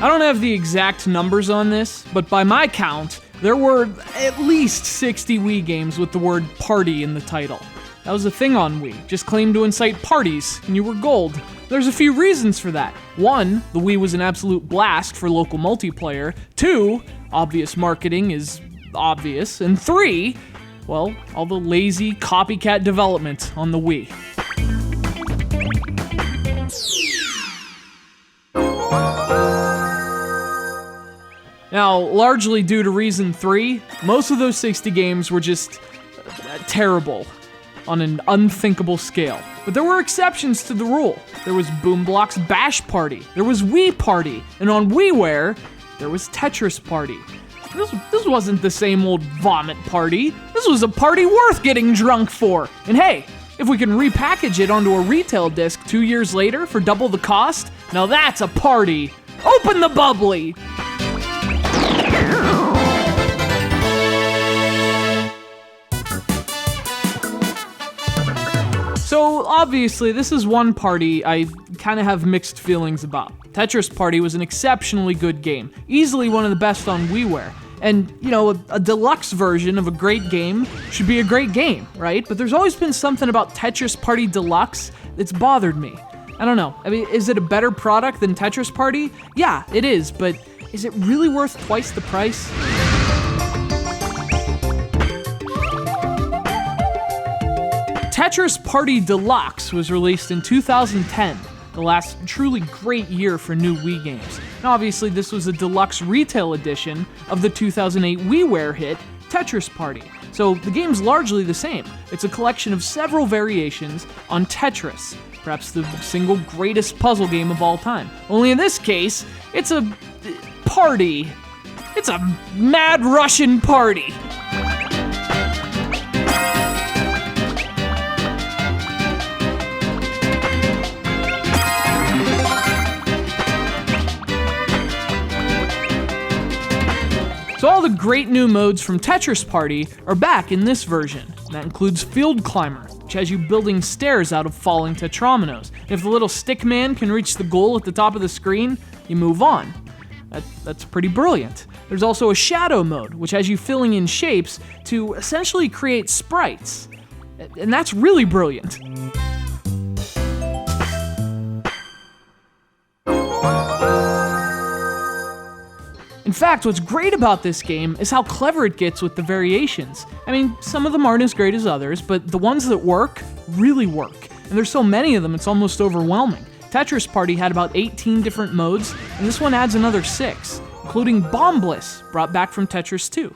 I don't have the exact numbers on this, but by my count, there were at least 60 Wii games with the word party in the title. That was a thing on Wii. Just claim to incite parties, and you were gold. There's a few reasons for that. 1, the Wii was an absolute blast for local multiplayer. 2, obvious marketing is obvious. And 3, well, all the lazy copycat development on the Wii. Now, largely due to reason 3, most of those 60 games were just terrible on an unthinkable scale. But there were exceptions to the rule. There was Boom Block's Bash Party, there was Wii Party, and on WiiWare, there was Tetris Party. This wasn't the same old vomit party. This was a party worth getting drunk for. And hey, if we can repackage it onto a retail disc 2 years later for double the cost, now that's a party. Open the bubbly! So obviously, this is one party I kind of have mixed feelings about. Tetris Party was an exceptionally good game, easily one of the best on WiiWare. And, you know, a deluxe version of a great game should be a great game, right? But there's always been something about Tetris Party Deluxe that's bothered me. I don't know. I mean, is it a better product than Tetris Party? Yeah, it is, but is it really worth twice the price? Tetris Party Deluxe was released in 2010, the last truly great year for new Wii games. And obviously this was a deluxe retail edition of the 2008 WiiWare hit, Tetris Party. So the game's largely the same. It's a collection of several variations on Tetris, perhaps the single greatest puzzle game of all time. Only in this case, it's a party. It's a mad Russian party. So all the great new modes from Tetris Party are back in this version. That includes Field Climber, which has you building stairs out of falling tetrominoes. If the little stick man can reach the goal at the top of the screen, you move on. That's pretty brilliant. There's also a Shadow mode, which has you filling in shapes to essentially create sprites. And that's really brilliant. In fact, what's great about this game is how clever it gets with the variations. I mean, some of them aren't as great as others, but the ones that work, really work. And there's so many of them, it's almost overwhelming. Tetris Party had about 18 different modes, and this one adds another 6, including Bombliss, brought back from Tetris 2.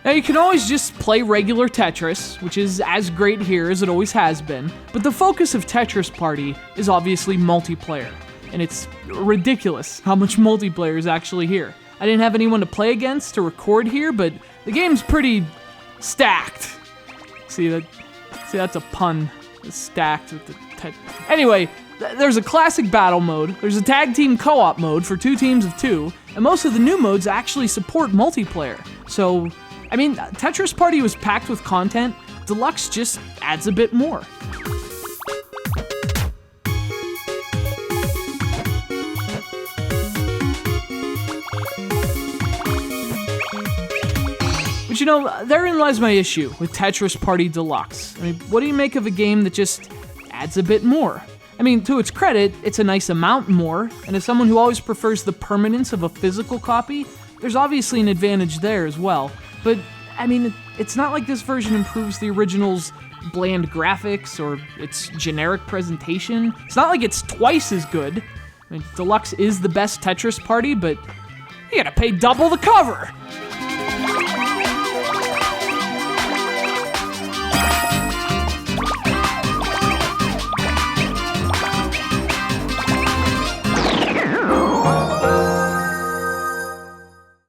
Now you can always just play regular Tetris, which is as great here as it always has been, but the focus of Tetris Party is obviously multiplayer. And it's ridiculous how much multiplayer is actually here. I didn't have anyone to play against to record here, but the game's pretty stacked. See, that's a pun. It's stacked with the Anyway, there's a classic battle mode, there's a tag team co-op mode for 2 teams of 2, and most of the new modes actually support multiplayer. So, I mean, Tetris Party was packed with content, Deluxe just adds a bit more. But you know, therein lies my issue with Tetris Party Deluxe. I mean, what do you make of a game that just adds a bit more? I mean, to its credit, it's a nice amount more, and as someone who always prefers the permanence of a physical copy, there's obviously an advantage there as well. But, I mean, it's not like this version improves the original's bland graphics or its generic presentation. It's not like it's twice as good. I mean, Deluxe is the best Tetris Party, but you gotta pay double the cover!